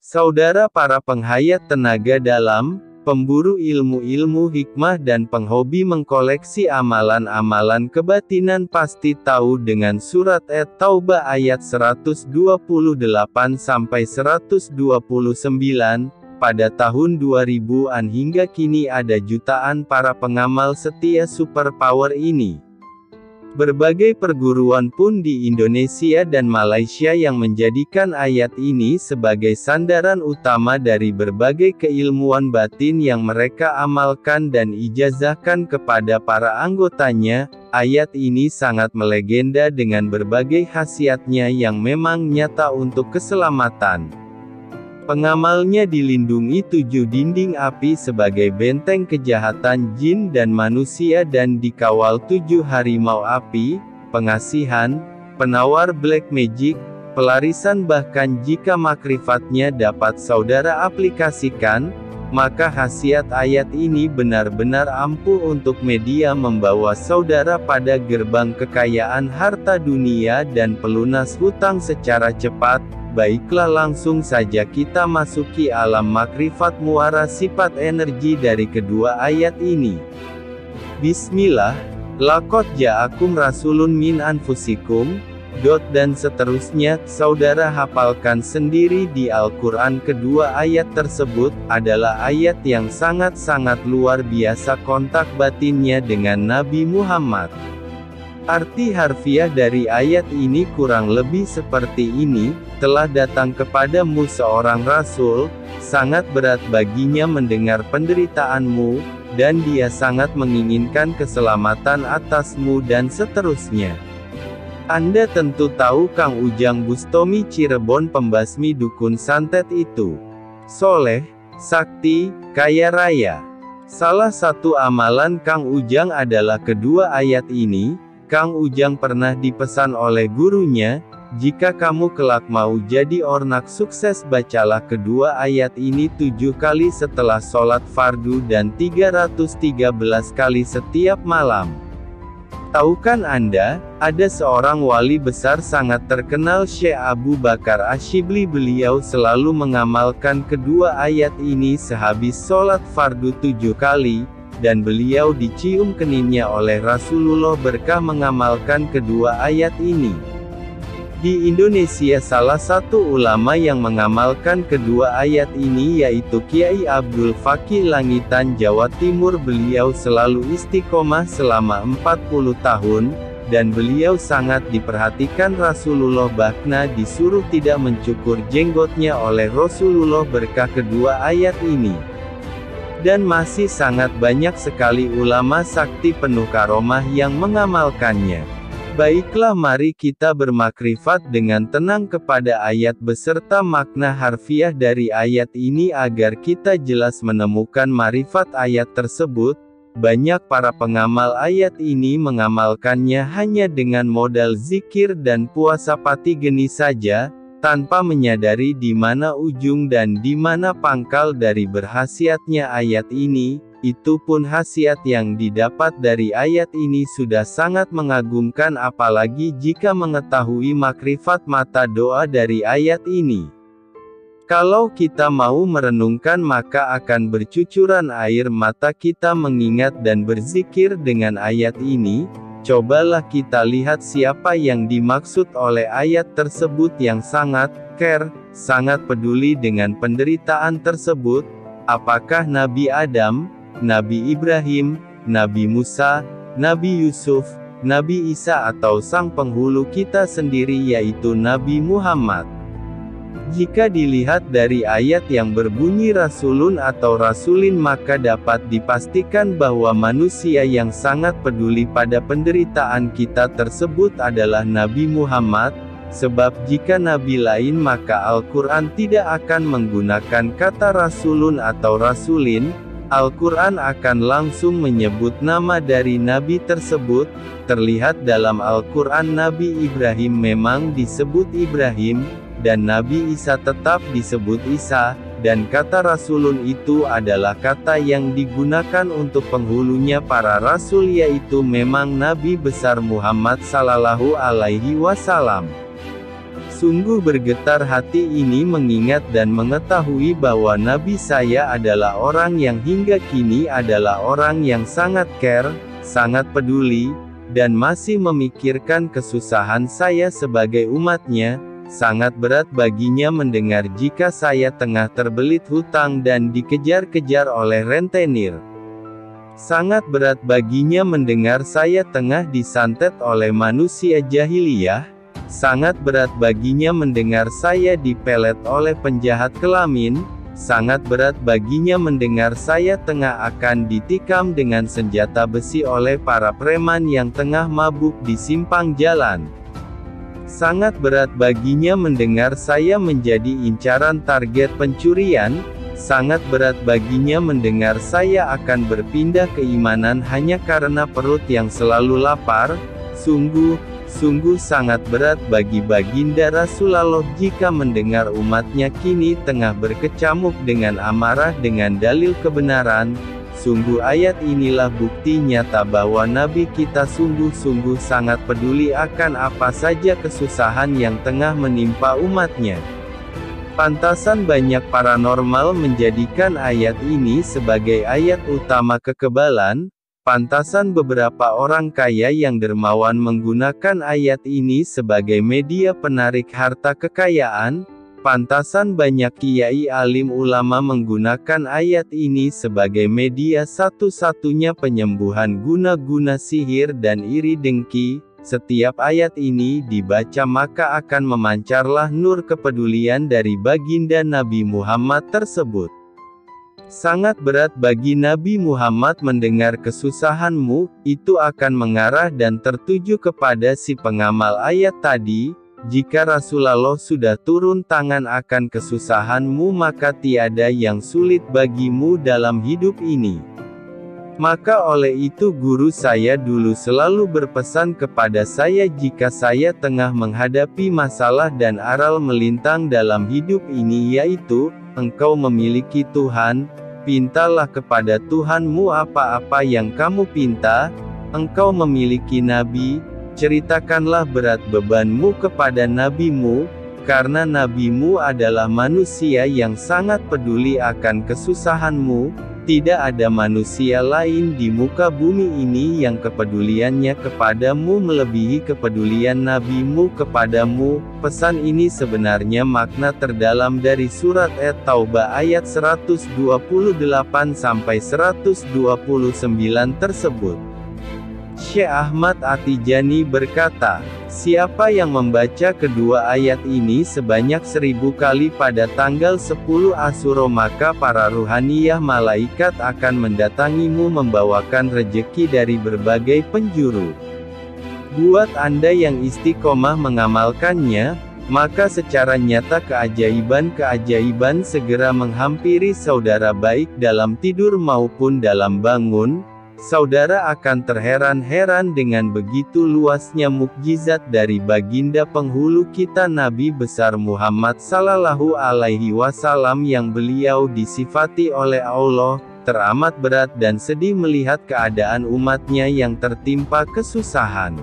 Saudara para penghayat tenaga dalam, pemburu ilmu-ilmu hikmah dan penghobi mengkoleksi amalan-amalan kebatinan pasti tahu dengan surat At-Taubah ayat 128-129, pada tahun 2000-an hingga kini ada jutaan para pengamal setia superpower ini. Berbagai perguruan pun di Indonesia dan Malaysia yang menjadikan ayat ini sebagai sandaran utama dari berbagai keilmuan batin yang mereka amalkan dan ijazahkan kepada para anggotanya. Ayat ini sangat melegenda dengan berbagai khasiatnya yang memang nyata untuk keselamatan. Pengamalnya dilindungi 7 dinding api sebagai benteng kejahatan jin dan manusia dan dikawal 7 harimau api, pengasihan, penawar black magic, pelarisan. Bahkan jika makrifatnya dapat saudara aplikasikan, maka khasiat ayat ini benar-benar ampuh untuk media membawa saudara pada gerbang kekayaan harta dunia dan pelunas hutang secara cepat. Baiklah, langsung saja kita masuki alam makrifat muara sifat energi dari kedua ayat ini. Bismillah, laqad ja'akum rasulun min anfusikum, dan seterusnya. Saudara hafalkan sendiri di Al-Quran. Kedua ayat tersebut adalah ayat yang sangat-sangat luar biasa kontak batinnya dengan Nabi Muhammad. Arti harfiah dari ayat ini kurang lebih seperti ini: telah datang kepadamu seorang rasul, sangat berat baginya mendengar penderitaanmu, dan dia sangat menginginkan keselamatan atasmu, dan seterusnya. Anda tentu tahu Kang Ujang Bustomi Cirebon, pembasmi dukun santet itu soleh, sakti, kaya raya. Salah satu amalan Kang Ujang adalah kedua ayat ini. Kang Ujang pernah dipesan oleh gurunya, jika kamu kelak mau jadi ornak sukses, bacalah kedua ayat ini 7 kali setelah sholat fardu dan 313 kali setiap malam. Tahukan Anda, ada seorang wali besar sangat terkenal, Syekh Abu Bakar Asyibli. Beliau selalu mengamalkan kedua ayat ini sehabis sholat fardu 7 kali. Dan beliau dicium keninnya oleh Rasulullah berkah mengamalkan kedua ayat ini. Di Indonesia salah satu ulama yang mengamalkan kedua ayat ini yaitu Kiai Abdul Fakih Langitan, Jawa Timur. Beliau selalu istiqomah selama 40 tahun, dan beliau sangat diperhatikan Rasulullah, bahkan disuruh tidak mencukur jenggotnya oleh Rasulullah berkah kedua ayat ini. Dan masih sangat banyak sekali ulama sakti penuh karomah yang mengamalkannya. Baiklah, mari kita bermakrifat dengan tenang kepada ayat beserta makna harfiah dari ayat ini agar kita jelas menemukan marifat ayat tersebut. Banyak para pengamal ayat ini mengamalkannya hanya dengan modal zikir dan puasa pati geni saja, tanpa menyadari di mana ujung dan di mana pangkal dari berkhasiatnya ayat ini. Itu pun khasiat yang didapat dari ayat ini sudah sangat mengagumkan, apalagi jika mengetahui makrifat mata doa dari ayat ini. Kalau kita mau merenungkan, maka akan bercucuran air mata kita mengingat dan berzikir dengan ayat ini. Cobalah kita lihat siapa yang dimaksud oleh ayat tersebut yang sangat care, sangat peduli dengan penderitaan tersebut. Apakah Nabi Adam, Nabi Ibrahim, Nabi Musa, Nabi Yusuf, Nabi Isa, atau sang penghulu kita sendiri yaitu Nabi Muhammad? Jika dilihat dari ayat yang berbunyi Rasulun atau Rasulin, maka dapat dipastikan bahwa manusia yang sangat peduli pada penderitaan kita tersebut adalah Nabi Muhammad, sebab jika Nabi lain maka Al-Quran tidak akan menggunakan kata Rasulun atau Rasulin. Al-Quran akan langsung menyebut nama dari Nabi tersebut. Terlihat dalam Al-Quran Nabi Ibrahim memang disebut Ibrahim, dan Nabi Isa tetap disebut Isa, dan kata Rasulun itu adalah kata yang digunakan untuk penghulunya para rasul, yaitu memang Nabi besar Muhammad Sallallahu Alaihi Wasallam. Sungguh bergetar hati ini mengingat dan mengetahui bahwa nabi saya adalah orang yang hingga kini adalah orang yang sangat care, sangat peduli, dan masih memikirkan kesusahan saya sebagai umatnya. Sangat berat baginya mendengar jika saya tengah terbelit hutang dan dikejar-kejar oleh rentenir. Sangat berat baginya mendengar saya tengah disantet oleh manusia jahiliyah. Sangat berat baginya mendengar saya dipelet oleh penjahat kelamin. Sangat berat baginya mendengar saya tengah akan ditikam dengan senjata besi oleh para preman yang tengah mabuk di simpang jalan. Sangat berat baginya mendengar saya menjadi incaran target pencurian. Sangat berat baginya mendengar saya akan berpindah keimanan hanya karena perut yang selalu lapar. Sungguh sangat berat bagi Baginda Rasulullah jika mendengar umatnya kini tengah berkecamuk dengan amarah dengan dalil kebenaran. Sungguh ayat inilah bukti nyata bahwa Nabi kita sungguh-sungguh sangat peduli akan apa saja kesusahan yang tengah menimpa umatnya. Pantasan banyak paranormal menjadikan ayat ini sebagai ayat utama kekebalan. Pantasan beberapa orang kaya yang dermawan menggunakan ayat ini sebagai media penarik harta kekayaan. Pantasan banyak kiai alim ulama menggunakan ayat ini sebagai media satu-satunya penyembuhan guna-guna sihir dan iri dengki. Setiap ayat ini dibaca maka akan memancarlah nur kepedulian dari baginda Nabi Muhammad tersebut. Sangat berat bagi Nabi Muhammad mendengar kesusahanmu, itu akan mengarah dan tertuju kepada si pengamal ayat tadi. Jika Rasulullah sudah turun tangan akan kesusahanmu maka tiada yang sulit bagimu dalam hidup ini. Maka oleh itu guru saya dulu selalu berpesan kepada saya jika saya tengah menghadapi masalah dan aral melintang dalam hidup ini yaitu, engkau memiliki Tuhan, pintalah kepada Tuhanmu apa-apa yang kamu pinta. Engkau memiliki Nabi, ceritakanlah berat bebanmu kepada nabimu, karena nabimu adalah manusia yang sangat peduli akan kesusahanmu. Tidak ada manusia lain di muka bumi ini yang kepeduliannya kepadamu melebihi kepedulian nabimu kepadamu. Pesan ini sebenarnya makna terdalam dari surat At-Taubah ayat 128-129 tersebut. Syekh Ahmad At-Tijani berkata, siapa yang membaca kedua ayat ini sebanyak 1000 kali pada tanggal 10 Asyura maka para ruhaniyah malaikat akan mendatangimu membawakan rejeki dari berbagai penjuru. Buat Anda yang istiqomah mengamalkannya, maka secara nyata keajaiban-keajaiban segera menghampiri saudara baik dalam tidur maupun dalam bangun. Saudara akan terheran-heran dengan begitu luasnya mukjizat dari baginda penghulu kita Nabi besar Muhammad Sallallahu Alaihi Wasallam yang beliau disifati oleh Allah, teramat berat dan sedih melihat keadaan umatnya yang tertimpa kesusahan.